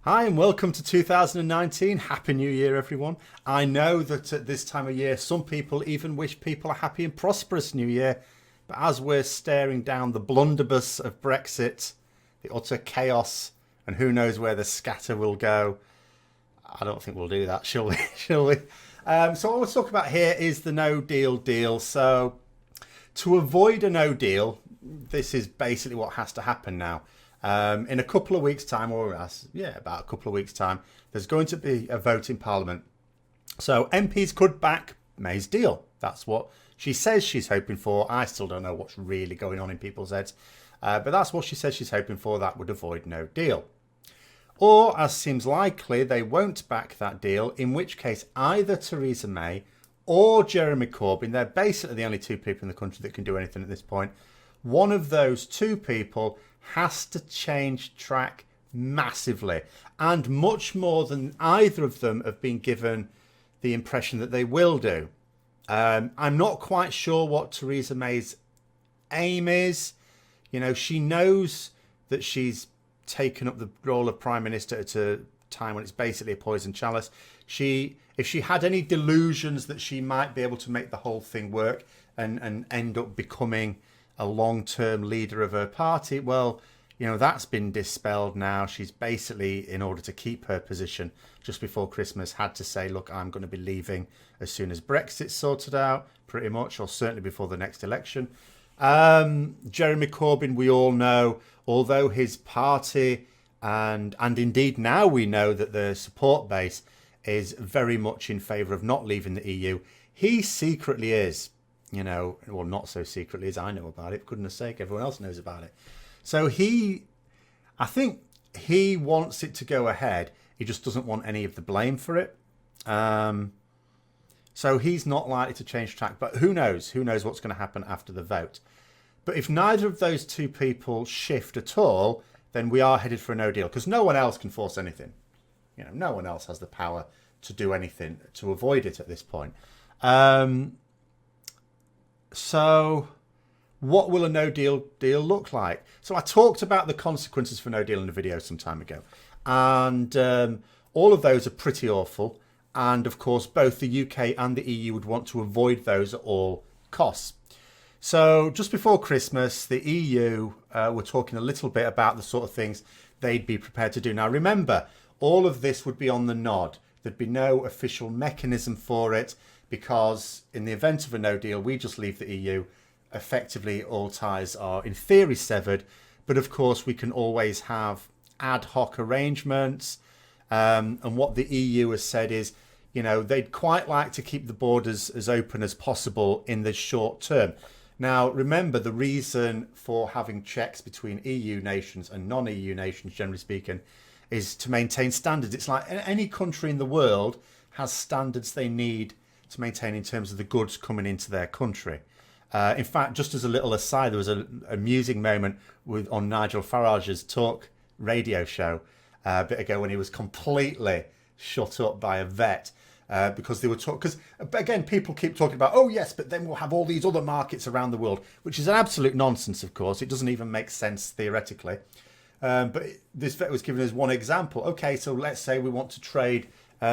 Hi and welcome to 2019. Happy New Year, everyone. I know that at this time of year, some people even wish people a happy and prosperous New Year. But as we're staring down the blunderbuss of Brexit, the utter chaos, and who knows where the scatter will go, I don't think we'll do that, shall we? Shall we? So what we'll talk about here is the no deal deal. So to avoid a no deal, this is basically what has to happen now. In a couple of weeks' time, about a couple of weeks' time, there's going to be a vote in Parliament. So MPs could back May's deal. That's what she says she's hoping for. I still don't know what's really going on in people's heads. But that's what she says she's hoping for. That would avoid no deal. Or, as seems likely, they won't back that deal, in which case either Theresa May or Jeremy Corbyn, they're basically the only two people in the country that can do anything at this point. One of those two people has to change track massively, and much more than either of them have been given the impression that they will do. I'm not quite sure what Theresa May's aim is. You know, she knows that she's taken up the role of Prime Minister at a time when it's basically a poison chalice. If she had any delusions that she might be able to make the whole thing work and end up becoming a long-term leader of her party, well, you know, that's been dispelled now. She's basically, in order to keep her position just before Christmas, had to say, look, I'm going to be leaving as soon as Brexit's sorted out, pretty much, or certainly before the next election. Jeremy Corbyn, we all know, although his party and indeed now we know that the support base is very much in favour of not leaving the EU, he secretly is, you know, well, not so secretly as I know about it, for goodness sake, everyone else knows about it. So I think he wants it to go ahead. He just doesn't want any of the blame for it. So he's not likely to change track, but who knows? Who knows what's going to happen after the vote? But if neither of those two people shift at all, then we are headed for a no deal, because no one else can force anything. You know, no one else has the power to do anything to avoid it at this point. So what will a no deal look like? So I talked about the consequences for no deal in a video some time ago. And all of those are pretty awful. And of course, both the UK and the EU would want to avoid those at all costs. So just before Christmas, the EU were talking a little bit about the sort of things they'd be prepared to do. Now, remember, all of this would be on the nod. There'd be no official mechanism for it, because in the event of a no deal, we just leave the EU. Effectively, all ties are in theory severed. But of course, we can always have ad hoc arrangements. And what the EU has said is, you know, they'd quite like to keep the borders as open as possible in the short term. Now, remember, the reason for having checks between EU nations and non-EU nations, generally speaking, is to maintain standards. It's like any country in the world has standards they need to maintain in terms of the goods coming into their country. In fact, just as a little aside, there was an amusing moment on Nigel Farage's talk radio show a bit ago when he was completely shut up by a vet because they were talking. Because again, people keep talking about, oh yes, but then we'll have all these other markets around the world, which is an absolute nonsense. Of course, it doesn't even make sense theoretically. But this vet was giving us one example. Okay, so let's say we want to trade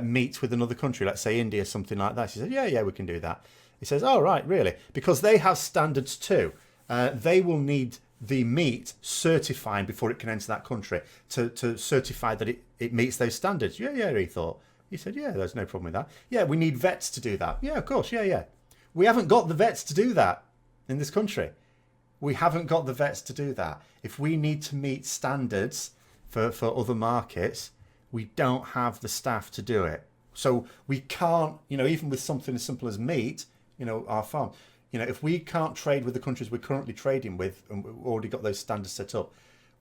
meat with another country, let's say India, something like that. She said, yeah, we can do that. He says, oh, right, really? Because they have standards too. They will need the meat certifying before it can enter that country to certify that it meets those standards. Yeah, he thought. He said, yeah, there's no problem with that. Yeah, we need vets to do that. Yeah, of course, yeah. We haven't got the vets to do that in this country. We haven't got the vets to do that. If we need to meet standards for other markets, we don't have the staff to do it. So we can't, you know, even with something as simple as meat, you know, our farm, you know, if we can't trade with the countries we're currently trading with and we've already got those standards set up,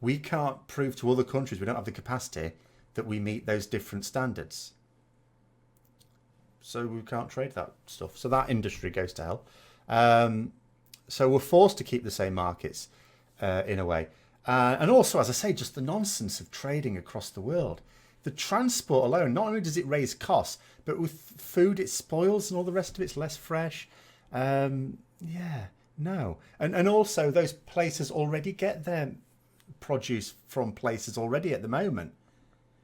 we can't prove to other countries we don't have the capacity that we meet those different standards. So we can't trade that stuff. So that industry goes to hell. So we're forced to keep the same markets in a way. And also, as I say, just the nonsense of trading across the world. The transport alone, not only does it raise costs, but with food it spoils and all the rest of it's less fresh. No. And also those places already get their produce from places already at the moment.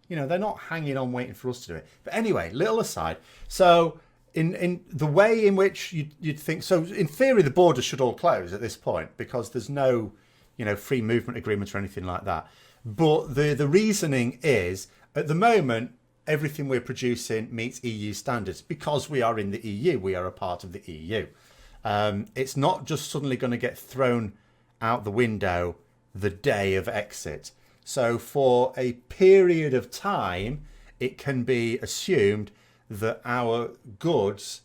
You know, they're not hanging on waiting for us to do it. But anyway, little aside. So in the way in which you'd think, so in theory, the borders should all close at this point because there's no, you know, free movement agreements or anything like that. But the reasoning is, at the moment, everything we're producing meets EU standards because we are in the EU. We are a part of the EU. It's not just suddenly going to get thrown out the window the day of exit. So for a period of time, it can be assumed that our goods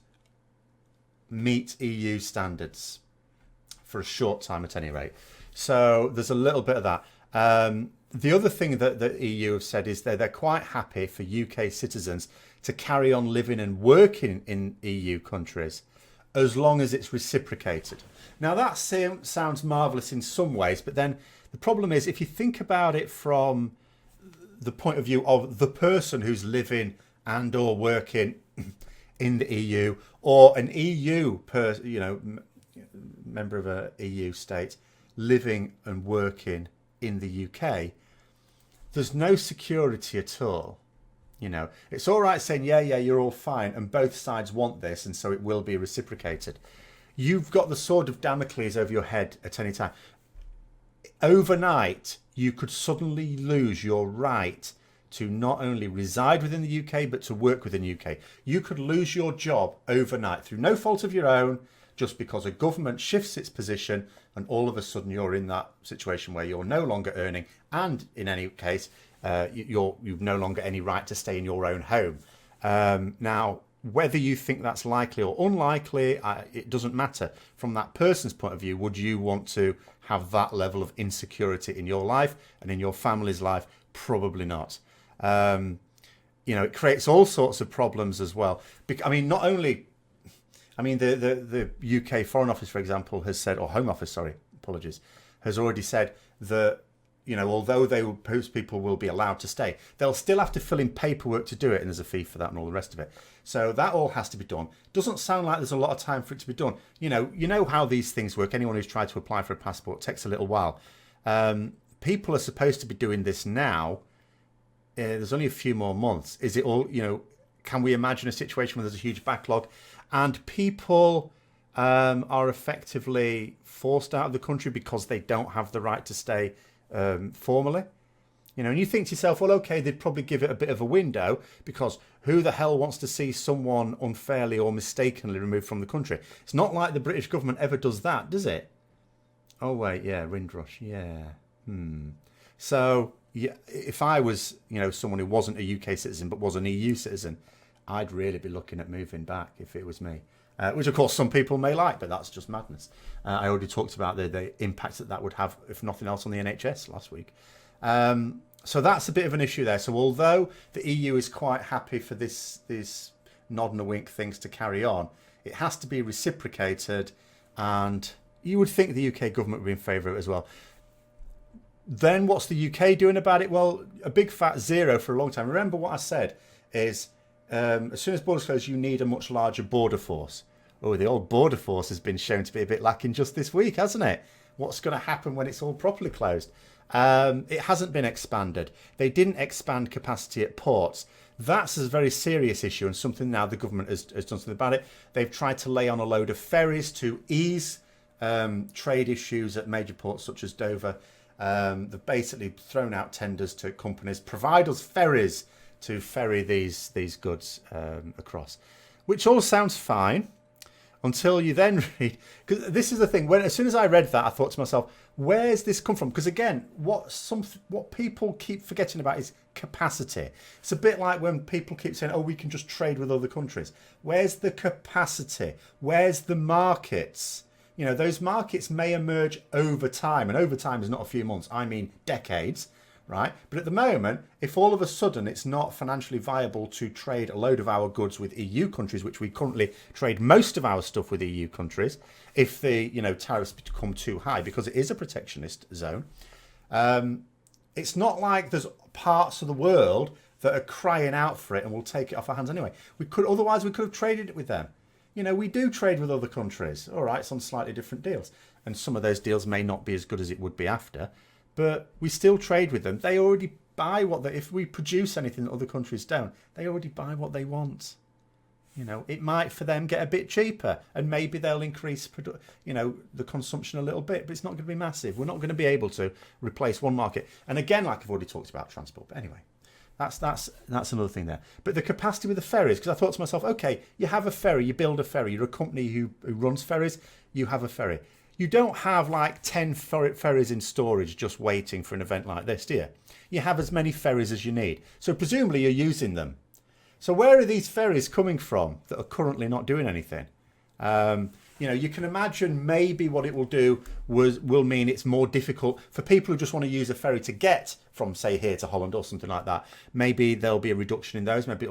meet EU standards for a short time at any rate. So there's a little bit of that. The other thing that the EU have said is they're quite happy for UK citizens to carry on living and working in EU countries as long as it's reciprocated. Now that sounds marvellous in some ways, but then the problem is if you think about it from the point of view of the person who's living and or working in the EU, or an EU member of a EU state living and working in the UK, there's no security at all. You know, it's all right saying, yeah, you're all fine, and both sides want this, and so it will be reciprocated. You've got the sword of Damocles over your head at any time. Overnight, you could suddenly lose your right to not only reside within the UK, but to work within the UK. You could lose your job overnight through no fault of your own, just because a government shifts its position and all of a sudden you're in that situation where you're no longer earning, and in any case, you've no longer any right to stay in your own home. Now, whether you think that's likely or unlikely, it doesn't matter. From that person's point of view, would you want to have that level of insecurity in your life and in your family's life? Probably not. You know, it creates all sorts of problems as well. I mean, not only... I mean, the UK Foreign Office, for example, has said, or Home Office, sorry, apologies, has already said that, you know, although those people will be allowed to stay, they'll still have to fill in paperwork to do it, and there's a fee for that and all the rest of it. So that all has to be done. Doesn't sound like there's a lot of time for it to be done. You know how these things work. Anyone who's tried to apply for a passport takes a little while. People are supposed to be doing this now. There's only a few more months. Is it all, you know, can we imagine a situation where there's a huge backlog and people are effectively forced out of the country because they don't have the right to stay formally? You know, and you think to yourself, well, okay, they'd probably give it a bit of a window because who the hell wants to see someone unfairly or mistakenly removed from the country? It's not like the British government ever does that, does it? Oh, wait, yeah, Windrush, yeah. So, yeah, if I was, you know, someone who wasn't a UK citizen but was an EU citizen, I'd really be looking at moving back if it was me. Which, of course, some people may like, but that's just madness. I already talked about the impact that would have, if nothing else, on the NHS last week. So that's a bit of an issue there. So although the EU is quite happy for this nod and a wink things to carry on, it has to be reciprocated, and you would think the UK government would be in favour of it as well. Then what's the UK doing about it? Well, a big fat zero for a long time. Remember what I said is as soon as borders close, you need a much larger border force. Oh, the old border force has been shown to be a bit lacking just this week, hasn't it? What's going to happen when it's all properly closed? It hasn't been expanded. They didn't expand capacity at ports. That's a very serious issue and something now the government has done something about it. They've tried to lay on a load of ferries to ease trade issues at major ports such as Dover. They've basically thrown out tenders to companies, provide us ferries to ferry these goods across, which all sounds fine until you then read, because this is the thing, as soon as I read that, I thought to myself, where's this come from? Because again, what people keep forgetting about is capacity. It's a bit like when people keep saying, oh, we can just trade with other countries. Where's the capacity? Where's the markets? You know, those markets may emerge over time, and over time is not a few months, I mean decades, right? But at the moment, if all of a sudden it's not financially viable to trade a load of our goods with EU countries, which we currently trade most of our stuff with EU countries, if the, you know, tariffs become too high because it is a protectionist zone, it's not like there's parts of the world that are crying out for it and will take it off our hands anyway. Otherwise we could have traded it with them. You know, we do trade with other countries. All right, it's on slightly different deals. And some of those deals may not be as good as it would be after, but we still trade with them. They already buy if we produce anything that other countries don't, they already buy what they want. You know, it might for them get a bit cheaper, and maybe they'll increase, the consumption a little bit, but it's not going to be massive. We're not going to be able to replace one market. And again, like I've already talked about transport. But anyway, that's another thing there. But the capacity with the ferries, because I thought to myself, okay, you have a ferry, you build a ferry, you're a company who runs ferries, you have a ferry. You don't have like 10 ferries in storage just waiting for an event like this, do you? You have as many ferries as you need. So presumably you're using them. So where are these ferries coming from that are currently not doing anything? You can imagine maybe what it will do will mean it's more difficult for people who just want to use a ferry to get from, say, here to Holland or something like that. Maybe there'll be a reduction in those. Maybe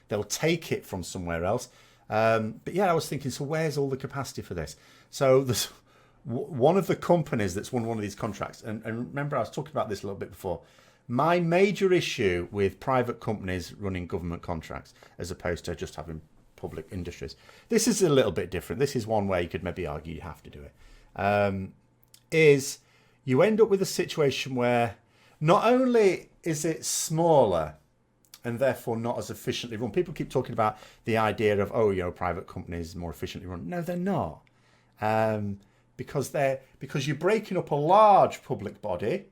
they'll take it from somewhere else. But yeah, I was thinking, so where's all the capacity for this? So there's one of the companies that's won one of these contracts, and remember I was talking about this a little bit before. My major issue with private companies running government contracts, as opposed to just having public industries, this is a little bit different. This is one way you could maybe argue you have to do it, is you end up with a situation where not only is it smaller and therefore not as efficiently run. People keep talking about the idea of, private companies more efficiently run. No, they're not. Because you're breaking up a large public body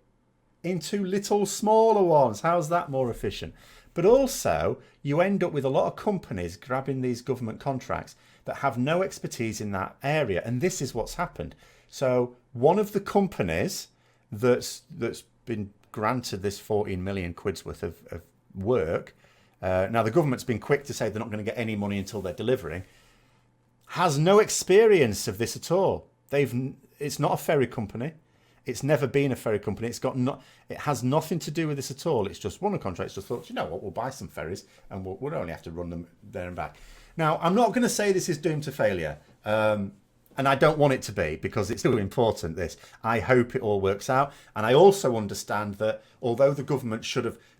into little smaller ones. How's that more efficient? But also you end up with a lot of companies grabbing these government contracts that have no expertise in that area, and this is what's happened. So one of the companies that's been granted this 14 million quid's worth of work, now the government's been quick to say they're not going to get any money until they're delivering, has no experience of this at all. It's not a ferry company. It's never been a ferry company. It has nothing to do with this at all. It's just won a contract. It's just thought, you know what, we'll buy some ferries and we'll only have to run them there and back. Now, I'm not going to say this is doomed to failure. And I don't want it to be, because it's still important, this. I hope it all works out. And I also understand that although the government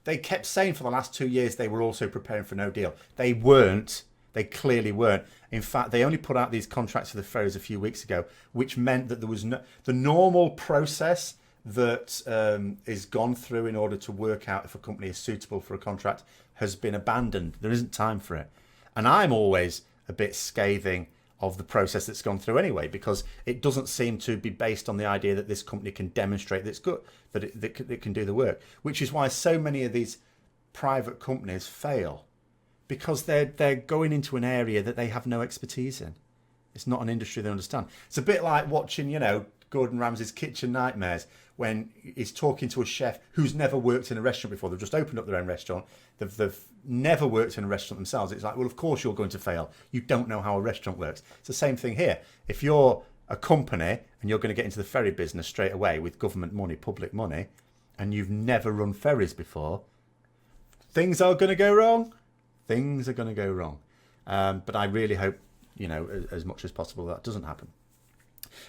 they kept saying for the last 2 years they were also preparing for no deal. They weren't. They clearly weren't. In fact, they only put out these contracts for the ferries a few weeks ago, which meant that there was the normal process that is gone through in order to work out if a company is suitable for a contract has been abandoned. There isn't time for it. And I'm always a bit scathing of the process that's gone through anyway, because it doesn't seem to be based on the idea that this company can demonstrate that it's good, that it can do the work, which is why so many of these private companies fail. Because they're going into an area that they have no expertise in. It's not an industry they understand. It's a bit like watching, Gordon Ramsay's Kitchen Nightmares, when he's talking to a chef who's never worked in a restaurant before. They've just opened up their own restaurant. They've never worked in a restaurant themselves. It's like, well, of course you're going to fail. You don't know how a restaurant works. It's the same thing here. If you're a company and you're going to get into the ferry business straight away with government money, public money, and you've never run ferries before, things are going to go wrong. Things are going to go wrong. But I really hope, as much as possible that doesn't happen.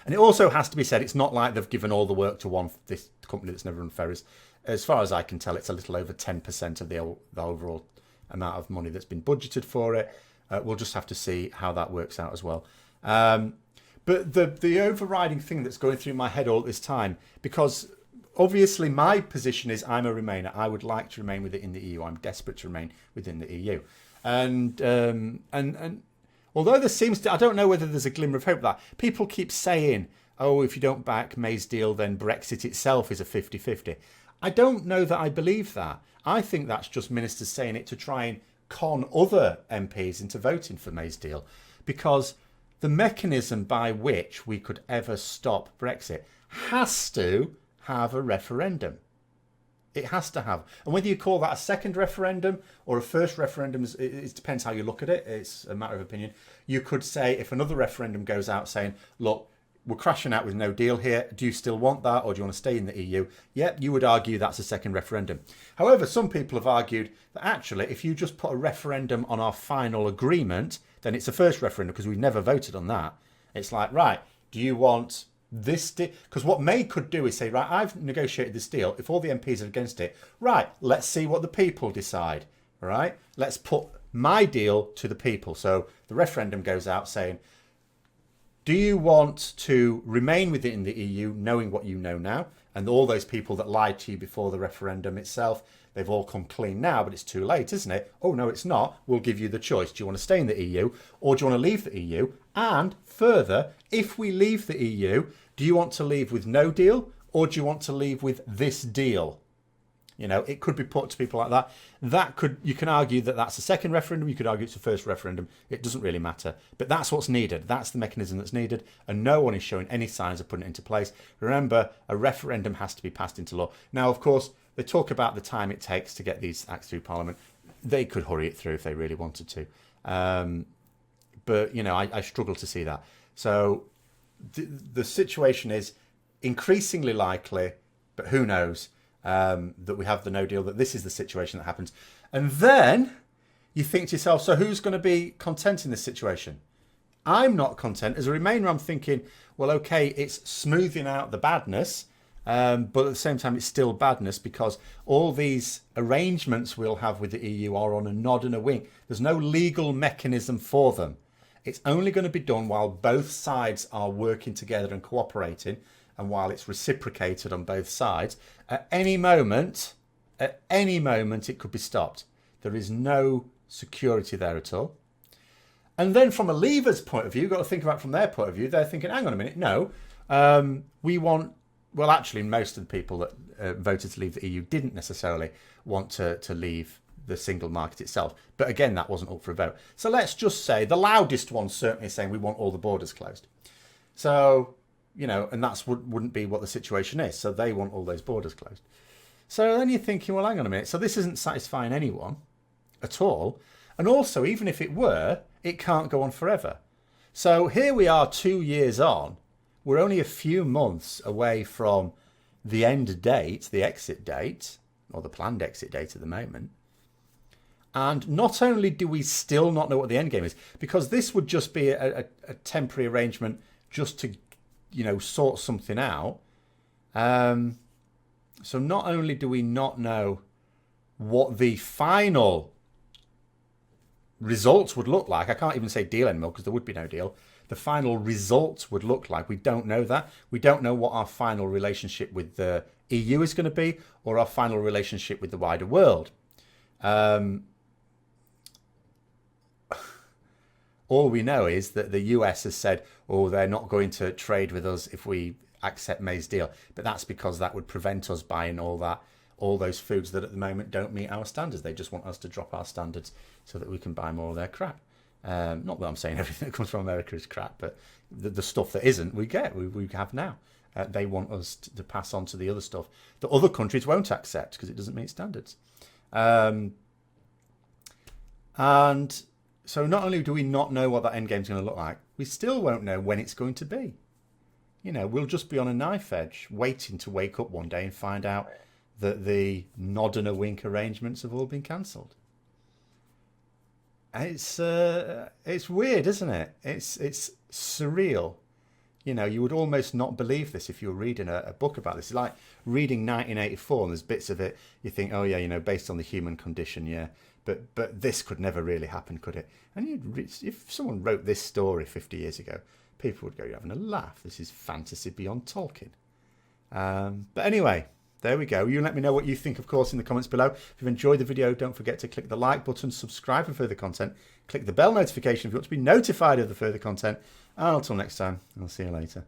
And it also has to be said, it's not like they've given all the work to this company that's never run ferries. As far as I can tell, it's a little over 10% of the overall amount of money that's been budgeted for it. We'll just have to see how that works out as well. But the overriding thing that's going through my head all this time, because obviously my position is I'm a Remainer. I would like to remain within the EU. I'm desperate to remain within the EU. And although there seems to, I don't know whether there's a glimmer of hope that people keep saying, oh, if you don't back May's deal, then Brexit itself is a 50-50. I don't know that I believe that. I think that's just ministers saying it to try and con other MPs into voting for May's deal, because the mechanism by which we could ever stop Brexit has to have a referendum. It has to have. And whether you call that a second referendum or a first referendum, it depends how you look at it. It's a matter of opinion. You could say, if another referendum goes out saying, look, we're crashing out with no deal here. Do you still want that, or do you want to stay in the EU? Yep, you would argue that's a second referendum. However, some people have argued that actually, if you just put a referendum on our final agreement, then it's a first referendum, because we've never voted on that. It's like, right, do you want this deal? Because what May could do is say, right, I've negotiated this deal. If all the MPs are against it, right, let's see what the people decide. All right, let's put my deal to the people. So the referendum goes out saying, do you want to remain within the EU, knowing what you know now? And all those people that lied to you before the referendum itself, they've all come clean now, but it's too late, isn't it? Oh, no, it's not. We'll give you the choice. Do you want to stay in the EU or do you want to leave the EU? And further, if we leave the EU, do you want to leave with no deal or do you want to leave with this deal? You know, it could be put to people like that. You can argue that that's the second referendum. You could argue it's the first referendum. It doesn't really matter. But that's what's needed. That's the mechanism that's needed. And no one is showing any signs of putting it into place. Remember, a referendum has to be passed into law. Now, of course, they talk about the time it takes to get these acts through Parliament. They could hurry it through if they really wanted to. But, you know, I struggle to see that. So the situation is increasingly likely, but who knows, that we have the no deal, that this is the situation that happens. And then you think to yourself, so who's going to be content in this situation? I'm not content. As a Remainer, I'm thinking, well, okay, it's smoothing out the badness, but at the same time, it's still badness because all these arrangements we'll have with the EU are on a nod and a wink. There's no legal mechanism for them. It's only going to be done while both sides are working together and cooperating, and while it's reciprocated on both sides. At any moment, it could be stopped. There is no security there at all. And then from a leaver's point of view, you've got to think about it from their point of view. They're thinking, hang on a minute, no, we want... Well, actually, most of the people that voted to leave the EU didn't necessarily want to leave the single market itself. But again, that wasn't up for a vote. So let's just say the loudest one certainly is saying we want all the borders closed. So... You know, and that's wouldn't be what the situation is. So they want all those borders closed. So then you're thinking, well, hang on a minute. So this isn't satisfying anyone at all. And also, even if it were, it can't go on forever. So here we are 2 years on. We're only a few months away from the end date, the exit date, or the planned exit date at the moment. And not only do we still not know what the end game is, because this would just be a temporary arrangement just to, you know, sort something out. So not only do we not know what the final results would look like, I can't even say deal anymore because there would be no deal. The final results would look like, we don't know that. We don't know what our final relationship with the EU is going to be or our final relationship with the wider world. All we know is that the US has said, oh, they're not going to trade with us if we accept May's deal. But that's because that would prevent us buying all those foods that at the moment don't meet our standards. They just want us to drop our standards so that we can buy more of their crap. Not that I'm saying everything that comes from America is crap, but the stuff that isn't, we have now. They want us to pass on to the other stuff that other countries won't accept because it doesn't meet standards. And so not only do we not know what that end game is going to look like, we still won't know when it's going to be. You know, we'll just be on a knife edge waiting to wake up one day and find out that the nod and a wink arrangements have all been cancelled. It's weird, isn't it? It's surreal. You know, you would almost not believe this if you were reading a book about this. It's like reading 1984 and there's bits of it you think, oh yeah, you know, based on the human condition, yeah. But this could never really happen, could it? And if someone wrote this story 50 years ago, people would go, you're having a laugh. This is fantasy beyond Tolkien. But anyway, there we go. You let me know what you think, of course, in the comments below. If you've enjoyed the video, don't forget to click the like button, subscribe for further content, click the bell notification if you want to be notified of the further content. And until next time, I'll see you later.